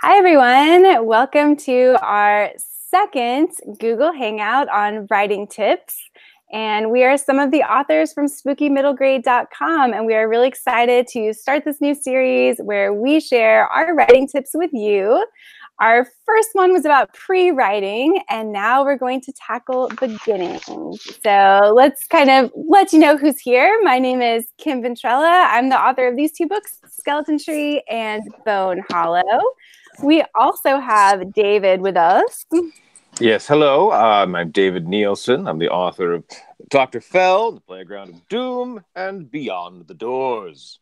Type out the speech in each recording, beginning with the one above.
Hi, everyone. Welcome to our second Google Hangout on writing tips. And we are some of the authors from spookymiddlegrade.com. And we are really excited to start this new series where we share our writing tips with you. Our first one was about pre-writing, and now we're going to tackle beginnings. So let's kind of let you know who's here. My name is Kim Ventrella. I'm the author of these two books, Skeleton Tree and Bone Hollow. We also have David with us. Yes, hello. I'm David Nielsen. I'm the author of Dr. Fell, The Playground of Doom, and Beyond the Doors.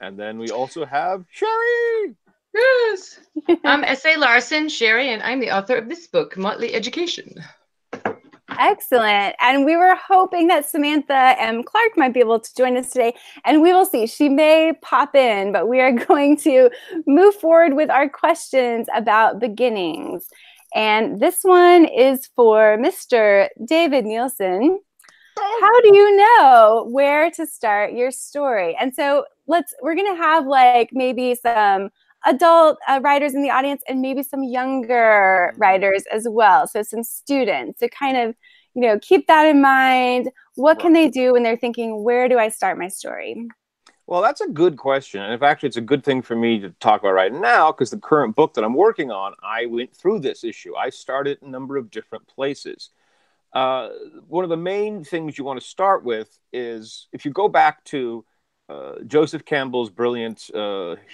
And then we also have Sherry. Yes. I'm S.A. Larson, Sherry, and I'm the author of this book, Motley Education. Excellent. And we were hoping that Samantha M. Clark might be able to join us today. And we will see. She may pop in, but we are going to move forward with our questions about beginnings. And this one is for Mr. David Nielsen. How do you know where to start your story? And so we're going to have like maybe some adult writers in the audience and maybe some younger writers as well. So some students to kind of, keep that in mind. What can they do when they're thinking, where do I start my story? Well, that's a good question. And in fact, it's a good thing for me to talk about right now because the current book that I'm working on, I went through this issue. I started a number of different places. One of the main things you want to start with is if you go back to Joseph Campbell's brilliant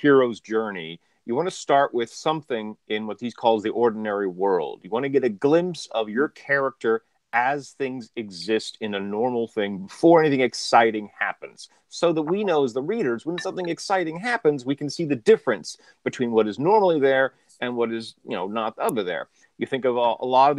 hero's journey, you want to start with something in what he calls the ordinary world. You want to get a glimpse of your character as things exist in a normal thing before anything exciting happens, so that we know as the readers, when something exciting happens, we can see the difference between what is normally there and what is, not other there. You think of a lot of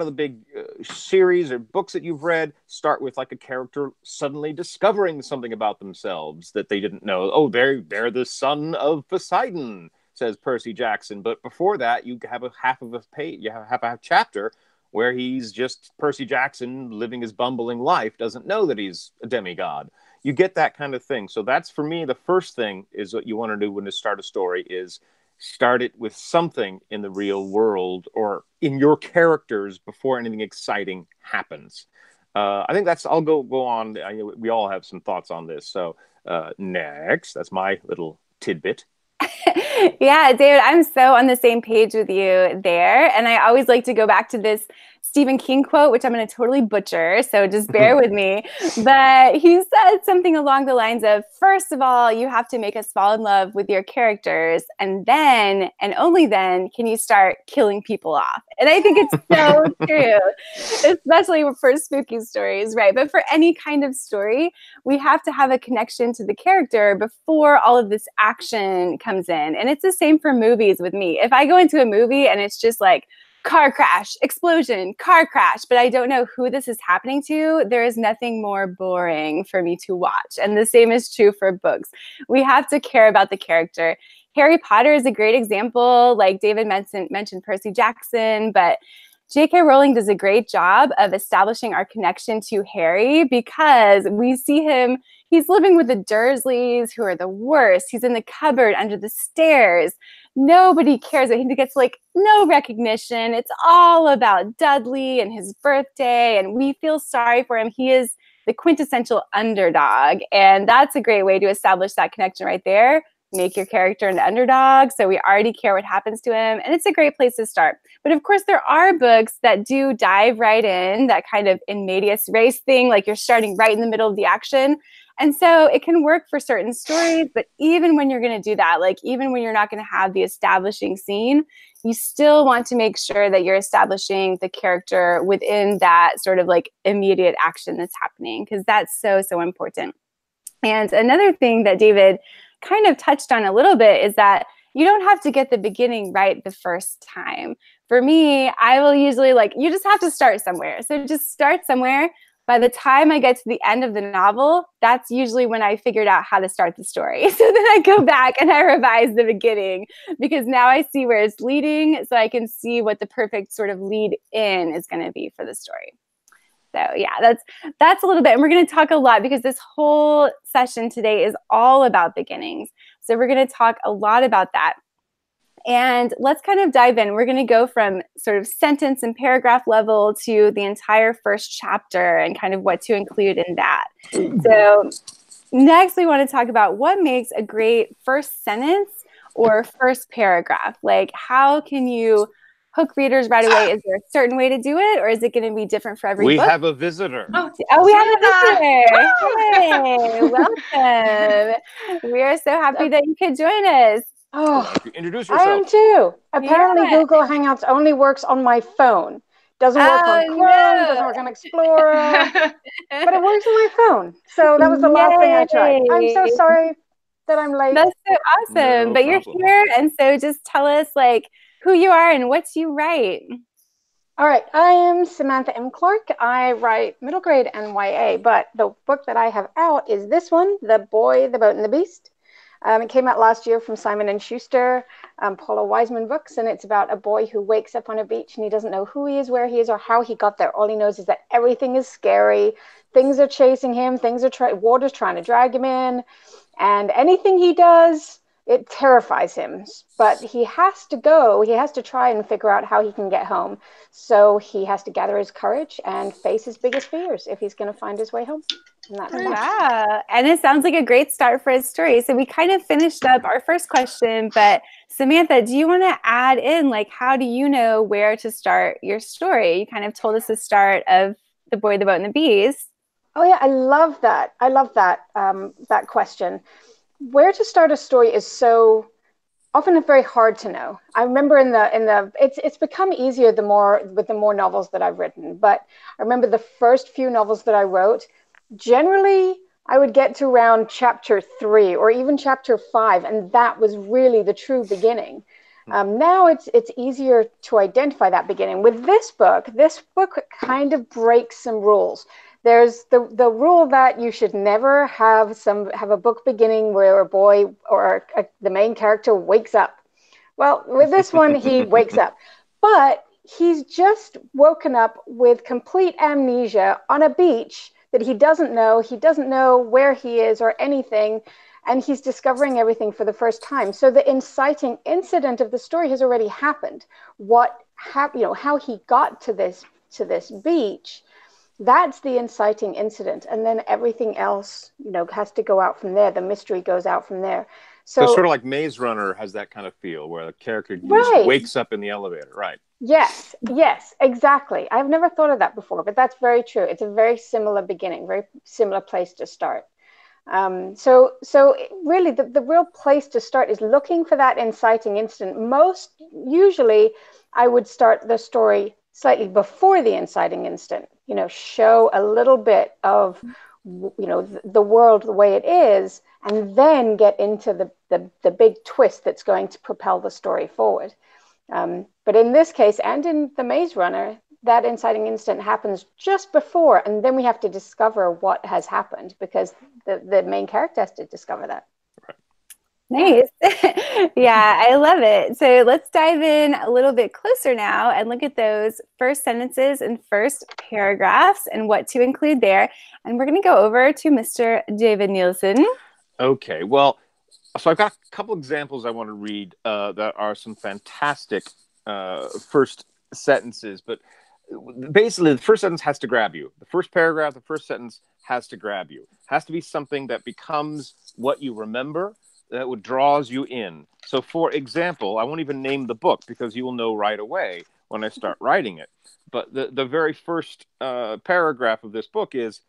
the big series or books that you've read start with like a character suddenly discovering something about themselves that they didn't know. Oh, they're the son of Poseidon, says Percy Jackson. But before that, you have a half of a page, you have a chapter where he's just Percy Jackson living his bumbling life, doesn't know that he's a demigod. You get that kind of thing. So that's, for me, the first thing is what you want to do when you start a story is start it with something in the real world or in your characters before anything exciting happens. I think I'll go on. We all have some thoughts on this. So next, that's my little tidbit. Yeah, David, I'm so on the same page with you there. And I always like to go back to this Stephen King quote, which I'm going to totally butcher, so just bear with me. But he said something along the lines of, first of all, you have to make us fall in love with your characters, and then, and only then, can you start killing people off. And I think it's so true, especially for spooky stories, right? But for any kind of story, we have to have a connection to the character before all of this action comes in. And it's the same for movies with me. If I go into a movie and it's just like, car crash, explosion, car crash, but I don't know who this is happening to, there is nothing more boring for me to watch. And the same is true for books. We have to care about the character. Harry Potter is a great example. Like David mentioned Percy Jackson, but J.K. Rowling does a great job of establishing our connection to Harry because we see him, he's living with the Dursleys, who are the worst. He's in the cupboard under the stairs. Nobody cares. He gets like no recognition. It's all about Dudley and his birthday, and we feel sorry for him. He is the quintessential underdog, and that's a great way to establish that connection right there. Make your character an underdog, so we already care what happens to him, and it's a great place to start. But of course, there are books that do dive right in, that kind of in medias res thing, like you're starting right in the middle of the action. And so it can work for certain stories, but even when you're going to do that, like even when you're not going to have the establishing scene, you still want to make sure that you're establishing the character within that sort of like immediate action that's happening, because that's so, so important. And another thing that David kind of touched on a little bit is that you don't have to get the beginning right the first time. For me, I will usually you just have to start somewhere. So just start somewhere. By the time I get to the end of the novel, that's usually when I figured out how to start the story. So then I go back and I revise the beginning because now I see where it's leading, so I can see what the perfect sort of lead in is going to be for the story. So yeah, that's a little bit. And we're going to talk a lot because this whole session today is all about beginnings. So we're going to talk a lot about that. And let's kind of dive in. We're going to go from sort of sentence and paragraph level to the entire first chapter and kind of what to include in that. So next, we want to talk about what makes a great first sentence or first paragraph. Like, how can you hook readers right away? Is there a certain way to do it, or is it going to be different for every book? We have a visitor. Oh, we have a visitor. Hey, welcome. We are so happy that you could join us. Oh, Introduce yourself. I am too. Apparently, Google Hangouts only works on my phone. Doesn't work on Chrome, doesn't work on Explorer, but it works on my phone. So that was the last thing I tried. I'm so sorry that I'm late. That's so awesome. But you're here, and so just tell us like who you are and what you write. All right, I am Samantha M. Clark. I write middle grade and YA, but the book that I have out is this one, The Boy, the Boat, and the Beast. It came out last year from Simon & Schuster, Paula Wiseman Books, and it's about a boy who wakes up on a beach and he doesn't know who he is, where he is, or how he got there. All he knows is that everything is scary. Things are chasing him. Water's trying to drag him in, and anything he does, it terrifies him. But he has to try and figure out how he can get home. So he has to gather his courage and face his biggest fears if he's going to find his way home. Wow. And it sounds like a great start for his story. So we kind of finished up our first question, but Samantha, do you want to add in, like, how do you know where to start your story? You kind of told us the start of The Boy, the Boat, and the Beast. Oh yeah, I love that. I love that that question. Where to start a story is so often very hard to know. I remember it's become easier with the more novels that I've written. But I remember the first few novels that I wrote. Generally, I would get to around chapter 3 or even chapter 5, and that was really the true beginning. Now it's easier to identify that beginning. With this book kind of breaks some rules. There's the rule that you should never have a book beginning where a boy or the main character wakes up. Well, with this one, he wakes up, but he's just woken up with complete amnesia on a beach that he doesn't know where he is or anything, and he's discovering everything for the first time. So the inciting incident of the story has already happened. How he got to this beach, that's the inciting incident, and then everything else, has to go out from there. The mystery goes out from there. So sort of like Maze Runner has that kind of feel where the character just wakes up in the elevator, right? Yes, exactly. I've never thought of that before, but that's very true. It's a very similar beginning, very similar place to start. So really the real place to start is looking for that inciting incident. Usually I would start the story slightly before the inciting incident, show a little bit of, the world the way it is, and then get into the big twist that's going to propel the story forward. But in this case, and in The Maze Runner, that inciting incident happens just before, and then we have to discover what has happened because the main character has to discover that. Nice. Yeah, I love it. So let's dive in a little bit closer now and look at those first sentences and first paragraphs and what to include there. And we're going to go over to Mr. David Nielsen. Okay, well, so I've got a couple examples I want to read that are some fantastic first sentences, but basically the first sentence has to grab you. The first paragraph, the first sentence has to grab you. It has to be something that becomes what you remember, that draws you in. So for example, I won't even name the book because you will know right away when I start writing it. But the very first paragraph of this book is,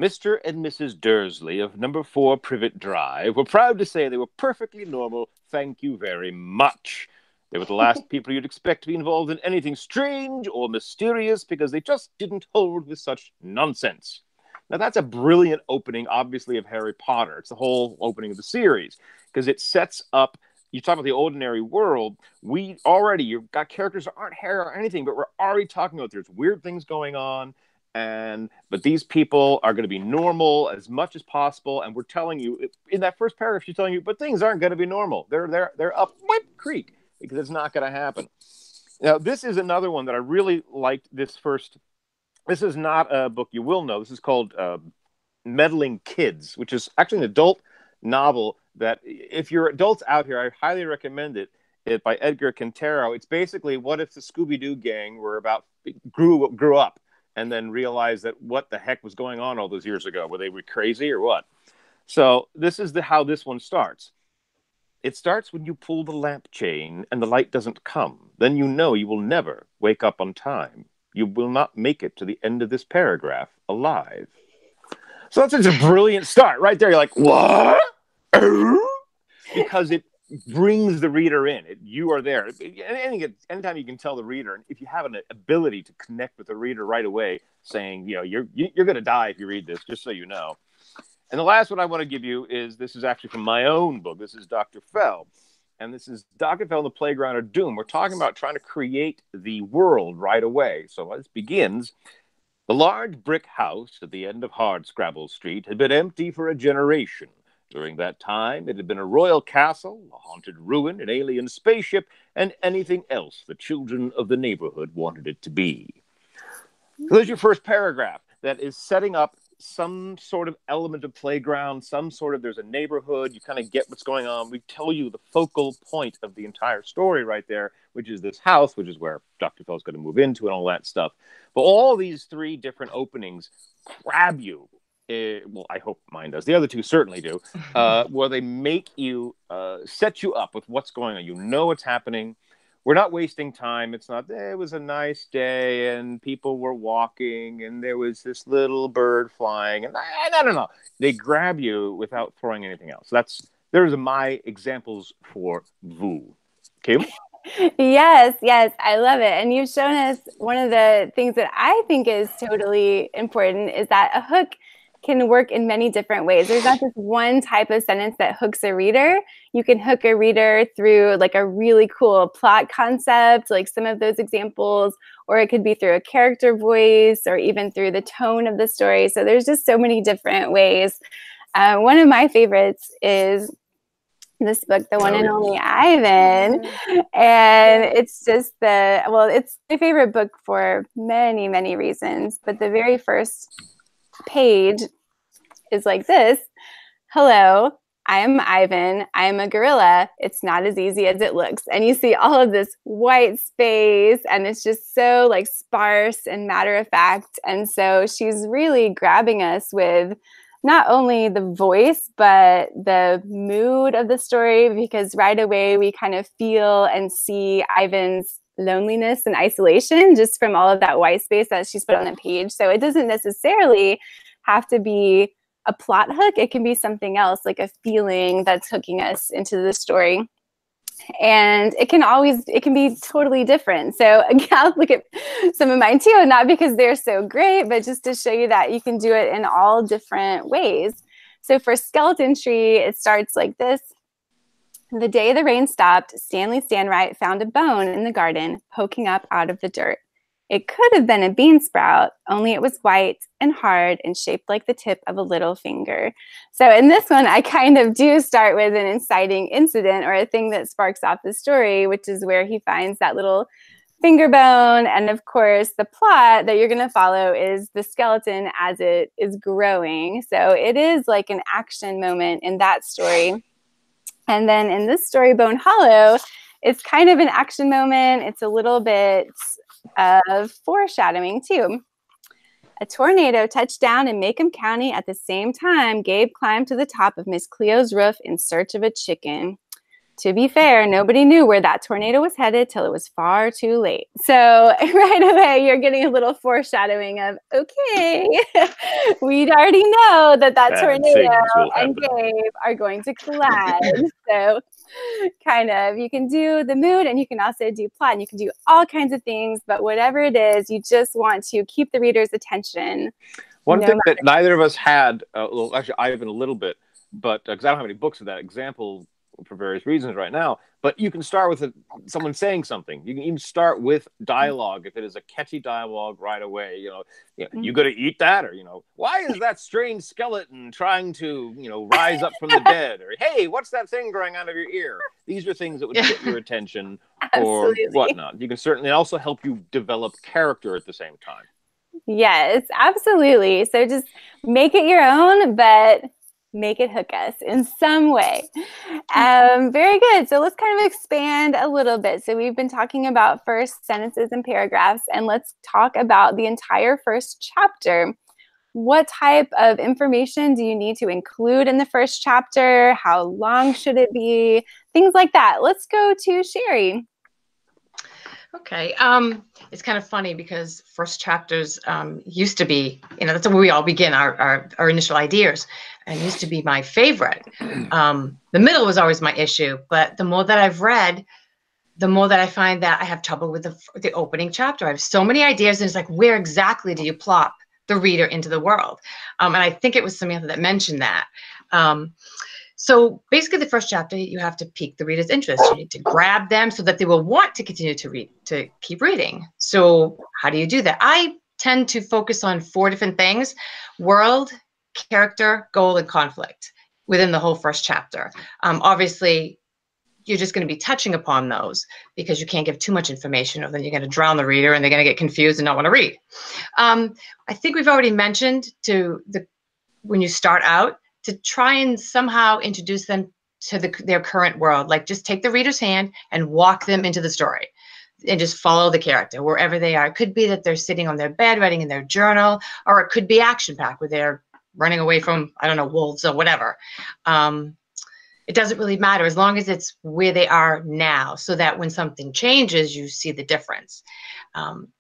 Mr. and Mrs. Dursley of number 4 Privet Drive were proud to say they were perfectly normal. Thank you very much. They were the last people you'd expect to be involved in anything strange or mysterious because they just didn't hold with such nonsense. Now, that's a brilliant opening, obviously, of Harry Potter. It's the whole opening of the series because it sets up, you talk about the ordinary world, you've got characters that aren't hair or anything, but we're already talking about there's weird things going on, but these people are going to be normal as much as possible, and we're telling you, in that first paragraph, she's telling you, but things aren't going to be normal. They're up White Creek because it's not going to happen. Now, this is another one that I really liked this first. This is not a book you will know. This is called Meddling Kids, which is actually an adult novel that if you're adults out here, I highly recommend it. by Edgar Quintero. It's basically, what if the Scooby-Doo gang grew up and then realized that what the heck was going on all those years ago? Were they crazy or what? So this is how this one starts. It starts when you pull the lamp chain and the light doesn't come. Then you know you will never wake up on time. You will not make it to the end of this paragraph alive. So that's just a brilliant start right there. You're like, what? Because it brings the reader in. You are there. Anytime you can tell the reader, and if you have an ability to connect with the reader right away, saying, you know, you're going to die if you read this, just so you know. And the last one I want to give you this is actually from my own book. This is Dr. Fell. And this is Dr. Fell and the Playground of Doom. We're talking about trying to create the world right away. So this begins. The large brick house at the end of Hardscrabble Street had been empty for a generation. During that time, it had been a royal castle, a haunted ruin, an alien spaceship, and anything else the children of the neighborhood wanted it to be. So there's your first paragraph that is setting up some sort of element of playground, there's a neighborhood, you kind of get what's going on. We tell you the focal point of the entire story right there, which is this house, which is where Dr. Fell's going to move into and all that stuff. But all these three different openings grab you. Well, I hope mine does. The other two certainly do. Where they make you, set you up with what's going on. You know what's happening. We're not wasting time. It's not, it was a nice day and people were walking and there was this little bird flying. And I don't know. They grab you without throwing anything else. There's my examples for Voo. Kim? Yes, I love it. And you've shown us one of the things that I think is totally important is that a hook can work in many different ways. There's not just one type of sentence that hooks a reader. You can hook a reader through like a really cool plot concept, like some of those examples, or it could be through a character voice or even through the tone of the story. So there's just so many different ways. One of my favorites is this book, The One and Only Ivan. And it's just it's my favorite book for many, many reasons. But the very first page is like this. Hello, I am Ivan. I am a gorilla. It's not as easy as it looks. And you see all of this white space and it's just so like sparse and matter of fact. And so she's really grabbing us with not only the voice, but the mood of the story, because right away we kind of feel and see Ivan's loneliness and isolation just from all of that white space that she's put on the page. So it doesn't necessarily have to be a plot hook. It can be something else, like a feeling that's hooking us into the story. And it can be totally different. So again, I'll look at some of mine too, not because they're so great, but just to show you that you can do it in all different ways. So for Skeleton Tree, it starts like this. The day the rain stopped, Stanley Stanwright found a bone in the garden poking up out of the dirt. It could have been a bean sprout, only it was white and hard and shaped like the tip of a little finger. So in this one, I kind of do start with an inciting incident or a thing that sparks off the story, which is where he finds that little finger bone. And of course, the plot that you're going to follow is the skeleton as it is growing. So it is like an action moment in that story. And then in this story, Bone Hollow, it's kind of an action moment. It's a little bit of foreshadowing too. A tornado touched down in Macomb County at the same time Gabe climbed to the top of Miss Cleo's roof in search of a chicken. To be fair, nobody knew where that tornado was headed till it was far too late. So right away, you're getting a little foreshadowing of, okay, we'd already know that tornado and Gabe are going to collide. So kind of, you can do the mood and you can also do plot and you can do all kinds of things, but whatever it is, you just want to keep the reader's attention. One thing that neither of us had, well, actually I have a little bit, but because I don't have any books of that example for various reasons right now, but you can start with someone saying something. You can even start with dialogue if it is a catchy dialogue right away. You gonna eat that? Or, why is that strange skeleton trying to, rise up from the dead? Or, hey, what's that thing growing out of your ear? These are things that would get your attention or whatnot. You can certainly also help you develop character at the same time. Yes, absolutely. So just make it your own, but make it hook us in some way. Very good. So let's kind of expand a little bit. So we've been talking about first sentences and paragraphs, and let's talk about the entire first chapter. What type of information do you need to include in the first chapter? How long should it be? Things like that. Let's go to Sherry. Okay. It's kind of funny because first chapters used to be, that's where we all begin our initial ideas, and used to be my favorite. The middle was always my issue, but the more that I've read, the more that I find that I have trouble with the opening chapter. I have so many ideas, and it's like, where exactly do you plop the reader into the world? And I think it was Samantha that mentioned that. So basically, the first chapter, you have to pique the reader's interest. You need to grab them so that they will want to continue to read, to keep reading. So how do you do that? I tend to focus on 4 different things: world, character, goal, and conflict within the whole first chapter. Obviously, you're just going to be touching upon those because you can't give too much information, or then you're going to drown the reader and they're going to get confused and not want to read. I think we've already mentioned when you start out, to try and somehow introduce them to their current world. Like, just take the reader's hand and walk them into the story and just follow the character wherever they are. It could be that they're sitting on their bed writing in their journal, or it could be action-packed where they're running away from, I don't know, wolves or whatever. It doesn't really matter as long as it's where they are now, so that when something changes, you see the difference.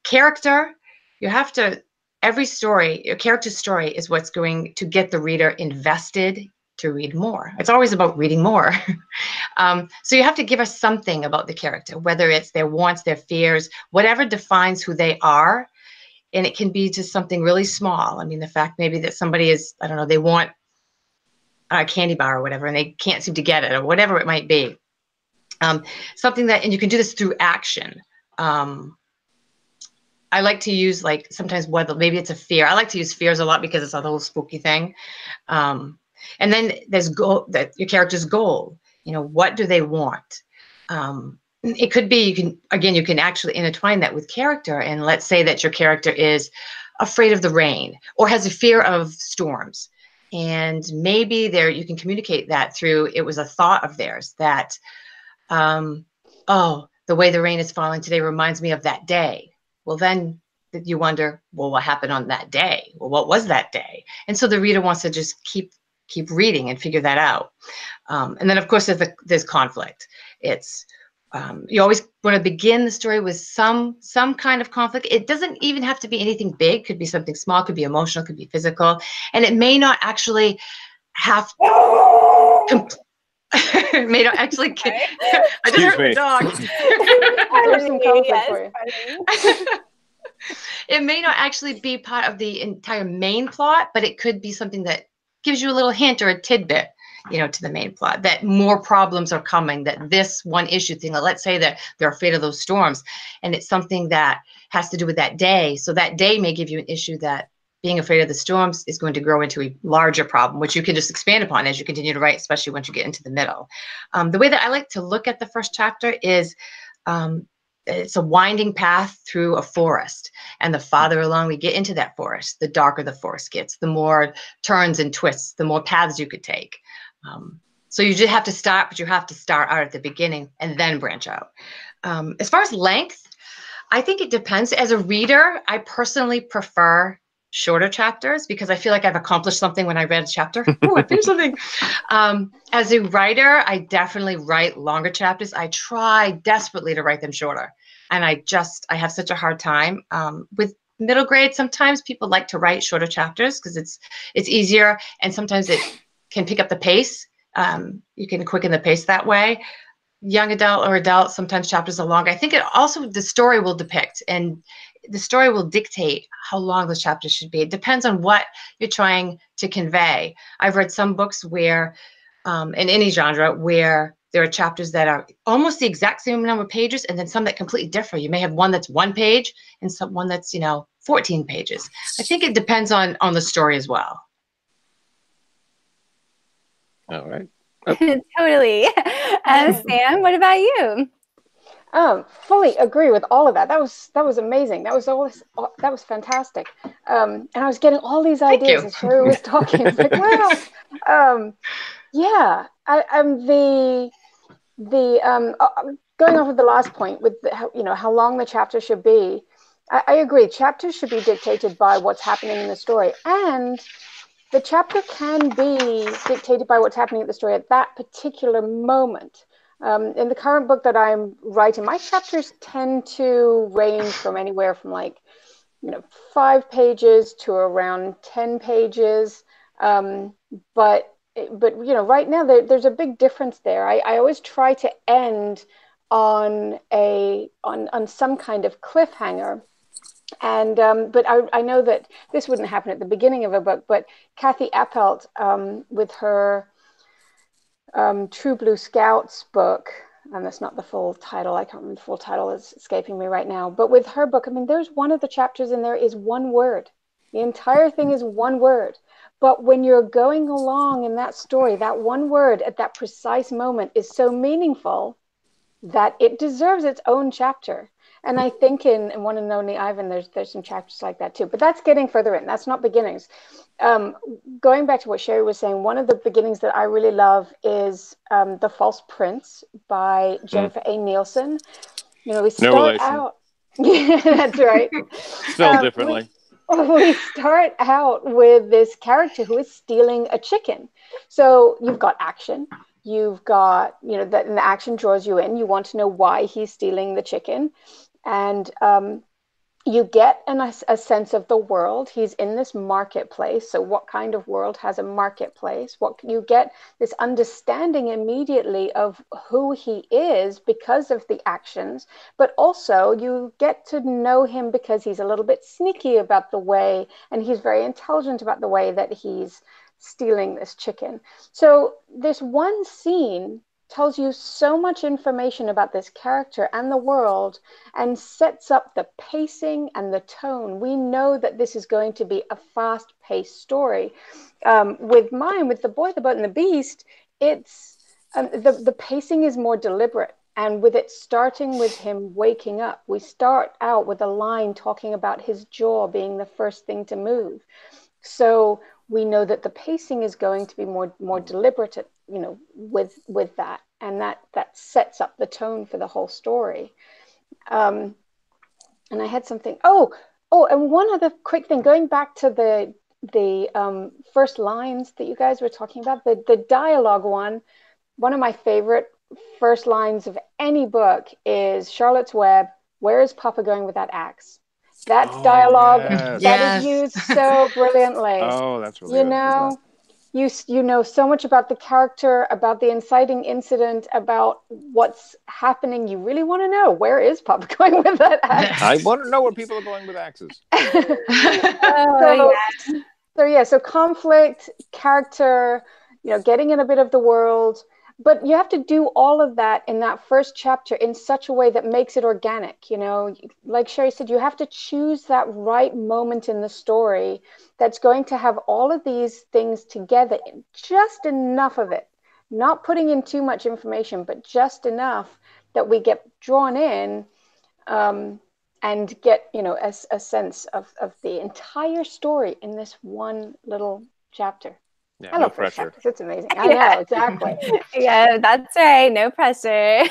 Character, you have to, every story, your character's story is what's going to get the reader invested to read more. It's always about reading more. So you have to give us something about the character, whether it's their wants, their fears, whatever defines who they are. And it can be just something really small. I mean, the fact maybe that somebody is, I don't know, they want a candy bar or whatever, and they can't seem to get it, or whatever it might be. Something that, and you can do this through action. I like to use, like, sometimes whether maybe it's a fear. I like to use fears a lot because it's a whole spooky thing. And then there's your character's goal. What do they want? It could be, you can actually intertwine that with character. And let's say that your character is afraid of the rain or has a fear of storms. And maybe you can communicate that through, it was a thought of theirs that, the way the rain is falling today reminds me of that day. Well, then you wonder, well, what happened on that day? Well, what was that day? And so the reader wants to just keep reading and figure that out. And then, of course, there's conflict. It's you always want to begin the story with some kind of conflict. It doesn't even have to be anything big. Could be something small. Could be emotional. Could be physical. And it may not actually have. It may not actually. I just heard the dog. There's some conflict for you. It may not actually be part of the entire main plot, but it could be something that gives you a little hint or a tidbit, to the main plot, that more problems are coming, that this one issue thing, let's say that they're afraid of those storms, and it's something that has to do with that day. So that day may give you an issue that being afraid of the storms is going to grow into a larger problem, which you can just expand upon as you continue to write, especially once you get into the middle. The way that I like to look at the first chapter is it's a winding path through a forest. And the farther along we get into that forest, the darker the forest gets, the more turns and twists, the more paths you could take. So you just have to start, but you have to start out at the beginning and then branch out. As far as length, I think it depends. As a reader, I personally prefer shorter chapters because I feel like I've accomplished something when I read a chapter. Oh, I finished something. As a writer, I definitely write longer chapters. I try desperately to write them shorter. And I have such a hard time. With middle grade, sometimes people like to write shorter chapters because it's easier, and sometimes it can pick up the pace. You can quicken the pace that way. Young adult or adult, sometimes chapters are longer. I think it also, the story will depict, and the story will dictate how long those chapters should be. It depends on what you're trying to convey. I've read some books where, in any genre, where there are chapters that are almost the exact same number of pages, and then some that completely differ. You may have one that's 1 page and one that's 14 pages. I think it depends on the story as well. All right. Totally. Sam, what about you? Fully agree with all of that. That was amazing. That was fantastic. And I was getting all these ideas as Sherry was talking. I was like, wow. Yeah. I'm going off of the last point with how long the chapter should be. I agree. Chapters should be dictated by what's happening in the story, and the chapter can be dictated by what's happening at the story at that particular moment. In the current book that I'm writing, my chapters tend to range from anywhere from 5 pages to around 10 pages. But right now there's a big difference there. I always try to end on some kind of cliffhanger. And but I know that this wouldn't happen at the beginning of a book, but Kathy Appelt, with her True Blue Scouts book, and that's not the full title, I can't remember the full title, is escaping me right now, but with her book, I mean, there's one of the chapters in there is one word. The entire thing is one word. But when you're going along in that story, that one word at that precise moment is so meaningful that it deserves its own chapter. And I think in One and Only Ivan, there's some chapters like that too. But that's getting further in. That's not beginnings. Going back to what Sherry was saying, one of the beginnings that I really love is The False Prince by Jennifer A. Nielsen. We start out. Yeah, that's right. Spelled differently. We start out with this character who is stealing a chicken. So you've got action. You've got, that the action draws you in. You want to know why he's stealing the chicken. And you get a sense of the world. He's in this marketplace. So what kind of world has a marketplace? You get this understanding immediately of who he is because of the actions, but also you get to know him because he's a little bit sneaky about the way, and he's very intelligent about the way that he's stealing this chicken. So this one scene tells you so much information about this character and the world and sets up the pacing and the tone. We know that this is going to be a fast-paced story. With The Boy, the Boat, and the Beast, it's the pacing is more deliberate. And with it starting with him waking up, we start out with a line talking about his jaw being the first thing to move. So we know that the pacing is going to be more deliberate, with that, and that sets up the tone for the whole story. And I had something. Oh, and one other quick thing, going back to the first lines that you guys were talking about, the dialogue one of my favorite first lines of any book is Charlotte's Web, "Where is Papa going with that axe?" That's dialogue that is used so brilliantly. Oh, that's really good. You know so much about the character, about the inciting incident, about what's happening. You really want to know, where is Papa going with that axe? I want to know where people are going with axes. So conflict, character, getting in a bit of the world. But you have to do all of that in that first chapter in such a way that makes it organic. Like Sherry said, you have to choose that right moment in the story that's going to have all of these things together, just enough of it, not putting in too much information, but just enough that we get drawn in and get, a sense of the entire story in this one little chapter. Yeah, no pressure. It's amazing. I know, exactly. Yeah, that's right. No pressure.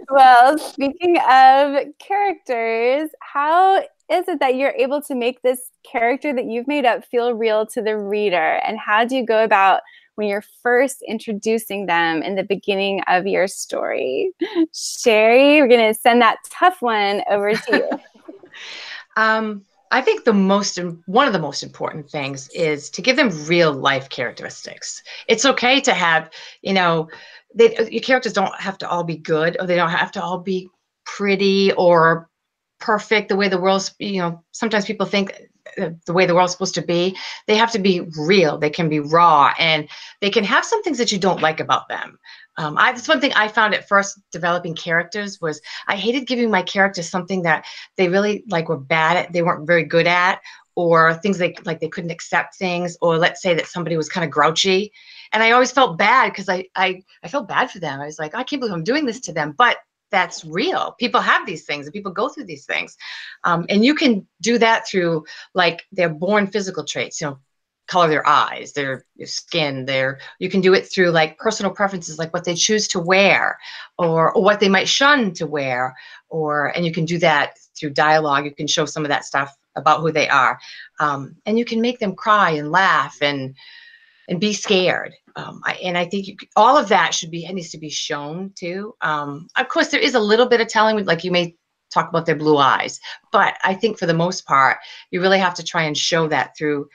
Well, speaking of characters, how is it that you're able to make this character that you've made up feel real to the reader? And how do you go about when you're first introducing them in the beginning of your story? Sherry, we're going to send that tough one over to you. I think one of the most important things is to give them real life characteristics. It's okay to have, your characters don't have to all be good, or they don't have to all be pretty or perfect the way the world's, sometimes people think the way the world's supposed to be. They have to be real. They can be raw, and they can have some things that you don't like about them. That's one thing I found at first developing characters was I hated giving my characters something that they really were bad at, they weren't very good at, or things like they couldn't accept things, or let's say that somebody was kind of grouchy. And I always felt bad because I felt bad for them. I was like, I can't believe I'm doing this to them. But that's real. People have these things and people go through these things. And you can do that through like their born physical traits, color of their eyes, their skin, you can do it through like personal preferences, like what they choose to wear or what they might shun to wear, and you can do that through dialogue. You can show some of that stuff about who they are. And you can make them cry and laugh and be scared. And I think all of that needs to be shown too. Of course, there is a little bit of telling, like you may talk about their blue eyes, but I think for the most part, you really have to try and show that through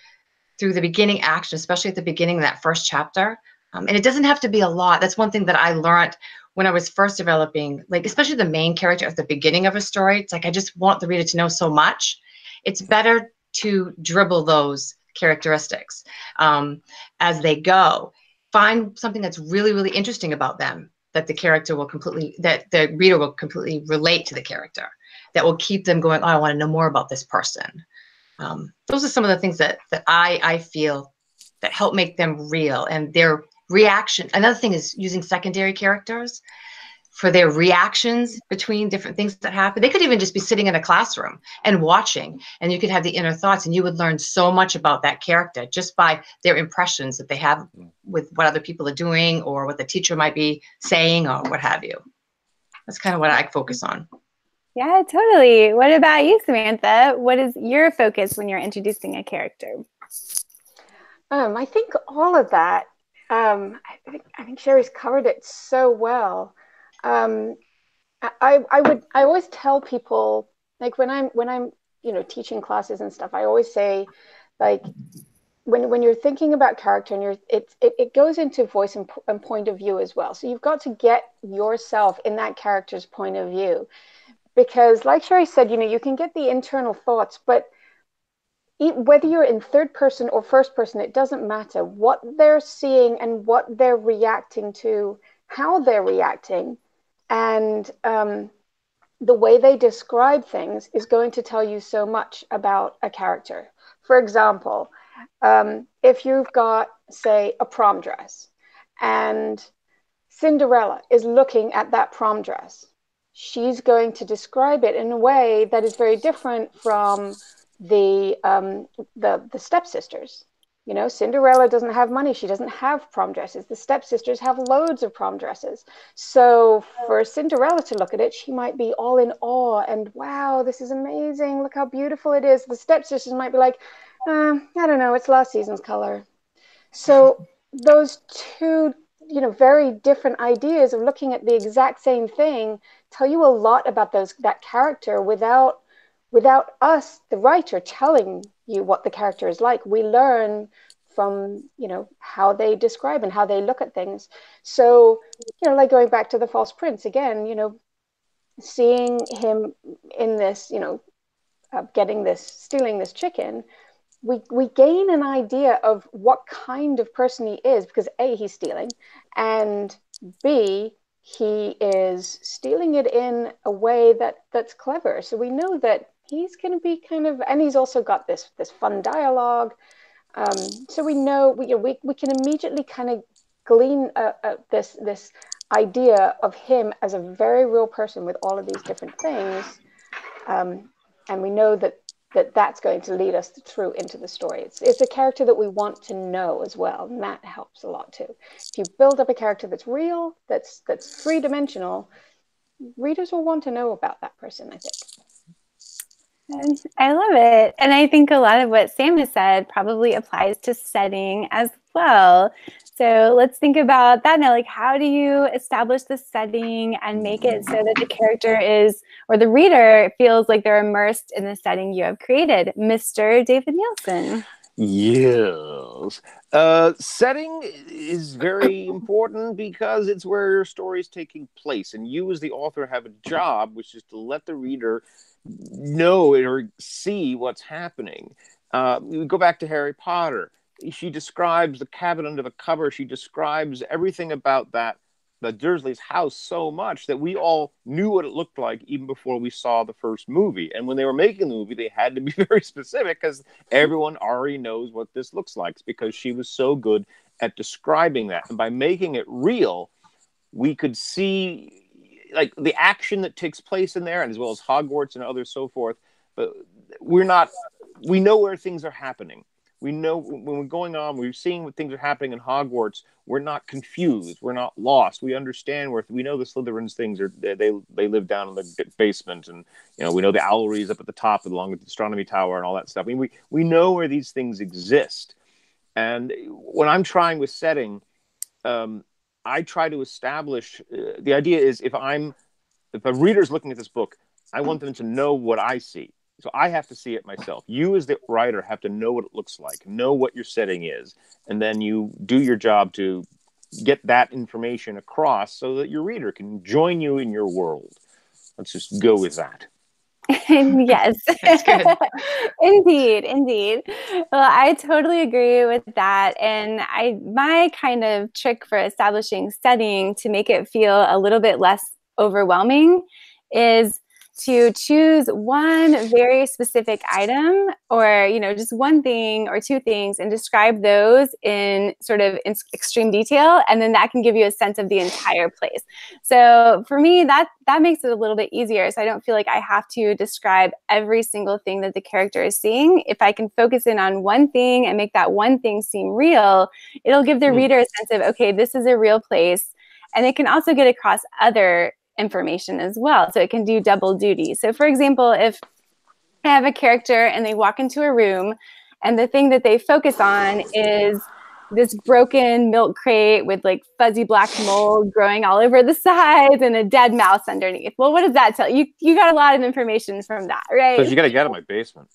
the beginning action, especially at the beginning of that first chapter. And it doesn't have to be a lot. That's one thing that I learned when I was first developing, like especially the main character at the beginning of a story. It's like I just want the reader to know so much. It's better to dribble those characteristics as they go. Find something that's really, really interesting about them that the reader will completely relate to the character, that will keep them going, oh, I want to know more about this person. Those are some of the things that I feel that help make them real, and their reaction. Another thing is using secondary characters for their reactions between different things that happen. They could even just be sitting in a classroom and watching, and you could have the inner thoughts, and you would learn so much about that character just by their impressions that they have with what other people are doing or what the teacher might be saying or what have you. That's kind of what I focus on. Yeah, totally. What about you, Samantha? What is your focus when you're introducing a character? I think all of that. I think Sherry's covered it so well. I always tell people, like when I'm teaching classes and stuff, I always say, like, when you're thinking about character and it goes into voice and point of view as well. So you've got to get yourself in that character's point of view. Because like Sherry said, you can get the internal thoughts, but whether you're in third person or first person, it doesn't matter. What they're seeing and what they're reacting to, how they're reacting, and the way they describe things is going to tell you so much about a character. For example, if you've got, say, a prom dress, and Cinderella is looking at that prom dress, she's going to describe it in a way that is very different from the stepsisters. Cinderella doesn't have money. She doesn't have prom dresses. The stepsisters have loads of prom dresses. So for Cinderella to look at it, she might be all in awe and, wow, this is amazing. Look how beautiful it is. The stepsisters might be like, I don't know, it's last season's color. So those two very different ideas of looking at the exact same thing tell you a lot about that character without us, the writer, telling you what the character is like. We learn from how they describe and how they look at things. So like going back to the False Prince again, seeing him in this, stealing this chicken, we gain an idea of what kind of person he is, because A, he's stealing, and B, he is stealing it in a way that's clever. So we know that he's going to be and he's also got this fun dialogue. So we know we can immediately kind of glean this idea of him as a very real person with all of these different things, and we know that's going to lead us through into the story. It's a character that we want to know as well, and that helps a lot too. If you build up a character that's real, that's three-dimensional, readers will want to know about that person, I think. And I love it. And I think a lot of what Sam has said probably applies to setting as well. So let's think about that now. Like, how do you establish the setting and make it so that the character or the reader feels like they're immersed in the setting you have created? Mr. David Nielsen. Yes. Setting is very important because it's where your story is taking place. And you as the author have a job, which is to let the reader know or see what's happening. We go back to Harry Potter. She describes the cabin under the cover. She describes everything about that the Dursleys' house so much that we all knew what it looked like even before we saw the first movie. And when they were making the movie, they had to be very specific because everyone already knows what this looks like, because she was so good at describing that. And by making it real, we could see like the action that takes place in there, and as well as Hogwarts and others so forth. But we know where things are happening. We know when we're going on, we're seeing what things are happening in Hogwarts. We're not confused. We're not lost. We understand we know the Slytherins things are, they live down in the basement, and we know the Owlery is up at the top along with the Astronomy Tower and all that stuff. I mean, we know where these things exist. And when I'm trying with setting, I try to establish the idea is if a reader's looking at this book, I want them to know what I see. So I have to see it myself. You as the writer have to know what it looks like, know what your setting is, and then you do your job to get that information across so that your reader can join you in your world. Let's just go with that. Yes. That's good. Indeed. Well, I totally agree with that. And my kind of trick for establishing setting to make it feel a little bit less overwhelming is to choose one very specific item, or just one thing or two things, and describe those in sort of extreme detail, and then that can give you a sense of the entire place. So for me, that makes it a little bit easier, so I don't feel like I have to describe every single thing that the character is seeing. If I can focus in on one thing and make that one thing seem real, it'll give the reader a sense of, okay, this is a real place, and it can also get across other information as well. So it can do double duty. So for example, if I have a character and they walk into a room and the thing that they focus on is this broken milk crate with like fuzzy black mold growing all over the sides and a dead mouse underneath. Well, what does that tell you? You got a lot of information from that, right? Because you got to get out of my basement.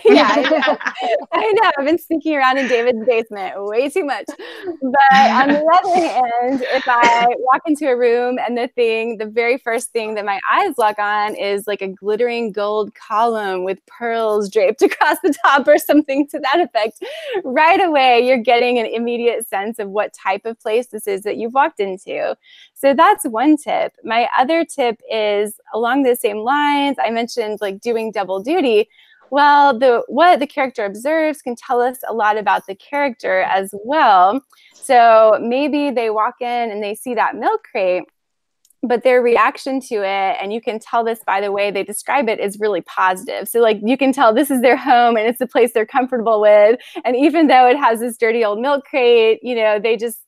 Yeah, I know. I've been sneaking around in David's basement way too much. But on the other hand, if I walk into a room and the very first thing that my eyes lock on is like a glittering gold column with pearls draped across the top or something to that effect, right away you're getting an immediate sense of what type of place this is that you've walked into. So that's one tip. My other tip is along the same lines. I mentioned like doing double duty. Well, what the character observes can tell us a lot about the character as well. So maybe they walk in and they see that milk crate, but their reaction to it, and you can tell this by the way they describe it, is really positive. So like you can tell this is their home and it's the place they're comfortable with. And even though it has this dirty old milk crate,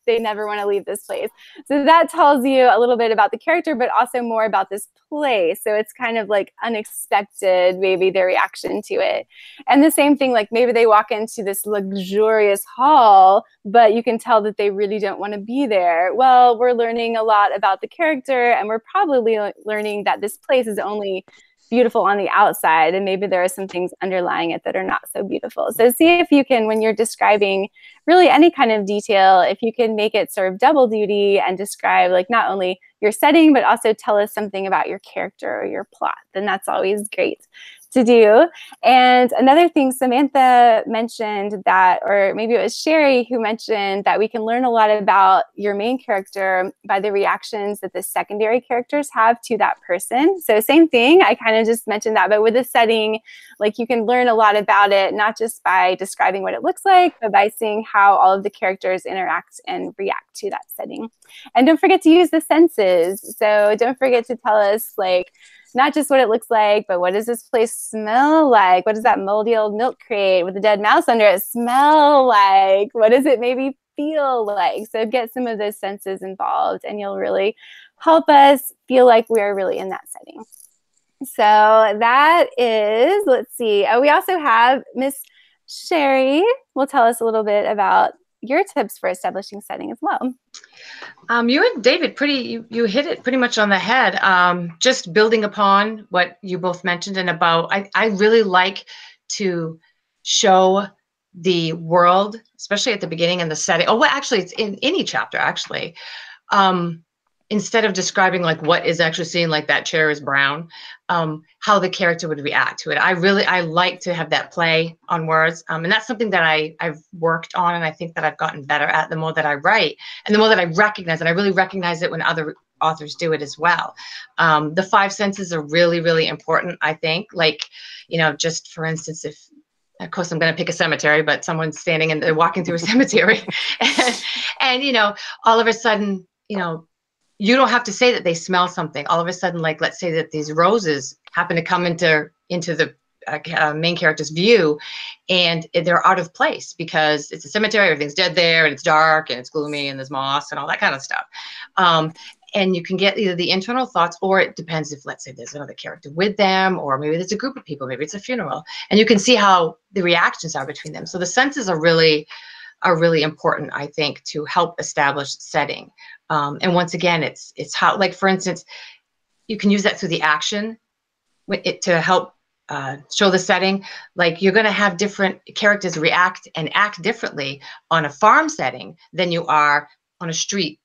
they never want to leave this place. So that tells you a little bit about the character, but also more about this place. So it's kind of like unexpected, maybe their reaction to it. And the same thing, like maybe they walk into this luxurious hall, but you can tell that they really don't want to be there. Well, we're learning a lot about the character, and we're probably learning that this place is only beautiful on the outside, and maybe there are some things underlying it that are not so beautiful. So see if you can, when you're describing really any kind of detail, if you can make it sort of double duty and describe like not only your setting, but also tell us something about your character or your plot, then that's always great to do. And another thing Samantha mentioned that, or maybe it was Sherry who mentioned that we can learn a lot about your main character by the reactions that the secondary characters have to that person. So same thing, I kind of just mentioned that, but with the setting, like you can learn a lot about it, not just by describing what it looks like, but by seeing how all of the characters interact and react to that setting. And don't forget to use the senses. So don't forget to tell us like, not just what it looks like, but what does this place smell like? What does that moldy old milk crate with a dead mouse under it smell like? What does it maybe feel like? So get some of those senses involved, and you'll really help us feel like we're really in that setting. So that is, let's see. Oh, we also have Miss Sherry will tell us a little bit about your tips for establishing setting as well. You and David, you hit it pretty much on the head. Just building upon what you both mentioned, and about, I really like to show the world, especially at the beginning and the setting. Oh, well, actually, it's in any chapter, actually. instead of describing like what is actually seen, like that chair is brown, how the character would react to it. I like to have that play on words. And that's something that I've worked on, and I think that I've gotten better at the more that I write and the more that I recognize, and I really recognize it when other authors do it as well. The 5 senses are really, really important, I think. Like, you know, just for instance, if, of course, I'm going to pick a cemetery, but someone's standing and they're walking through a cemetery and, you know, all of a sudden, you know, you don't have to say that they smell something. All of a sudden, like, let's say that these roses happen to come into the main character's view, and they're out of place because it's a cemetery, everything's dead there, and it's dark, and it's gloomy, and there's moss, and all that kind of stuff. And you can get either the internal thoughts, or it depends if, let's say, there's another character with them, or maybe there's a group of people, maybe it's a funeral, and you can see how the reactions are between them. So the senses are really important, I think, to help establish setting. And once again, it's how, like, for instance, you can use that through the action to help show the setting. Like, you're going to have different characters react and act differently on a farm setting than you are on a city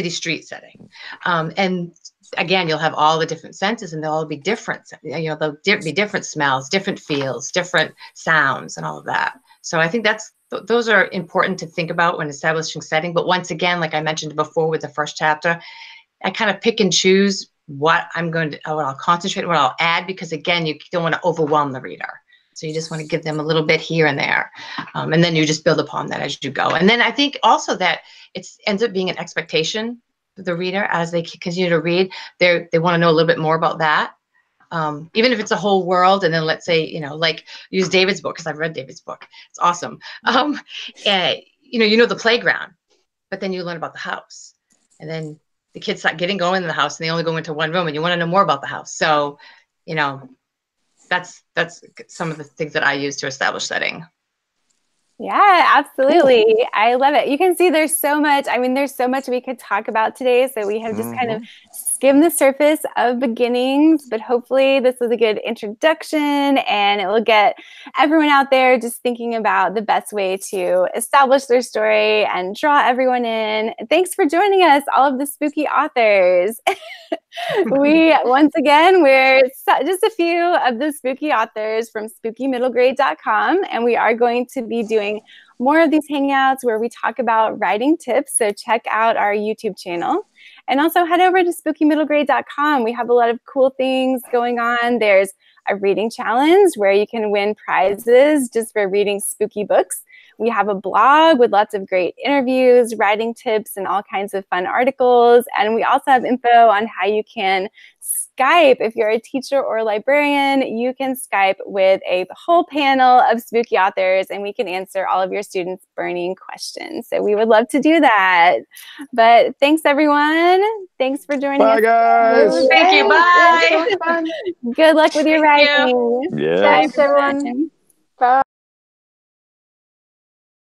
street setting. And again, you'll have all the different senses, and they'll all be different. You know, there'll be different smells, different feels, different sounds, and all of that. So I think those are important to think about when establishing setting. But once again, like I mentioned before with the first chapter, I kind of pick and choose what I'll concentrate on, what I'll add, because again, you don't want to overwhelm the reader. So you just want to give them a little bit here and there. And then you just build upon that as you go. And then I think also that it ends up being an expectation for the reader as they continue to read. They want to know a little bit more about that. Even if it's a whole world, and then let's say, you know, like, use David's book, because I've read David's book. It's awesome. You know the playground, but then you learn about the house, and then the kids start going in the house, and they only go into one room, and you want to know more about the house. So, you know, that's some of the things that I use to establish setting. Yeah, absolutely. I love it. You can see there's so much. I mean, there's so much we could talk about today. So we have just kind of skimmed the surface of beginnings, but hopefully this was a good introduction, and it will get everyone out there just thinking about the best way to establish their story and draw everyone in. Thanks for joining us, all of the spooky authors. Once again, we're just a few of the spooky authors from spookymiddlegrade.com, and we are going to be doing more of these hangouts where we talk about writing tips. So check out our YouTube channel, and also head over to spookymiddlegrade.com. We have a lot of cool things going on. There's a reading challenge where you can win prizes just for reading spooky books. We have a blog with lots of great interviews, writing tips, and all kinds of fun articles. And we also have info on how you can Skype. If you're a teacher or a librarian, you can Skype with a whole panel of spooky authors, and we can answer all of your students' burning questions. So we would love to do that. But thanks, everyone. Thanks for joining us. Bye, guys. Thank you. Bye. Good luck with your writing. Yeah. Thanks, everyone.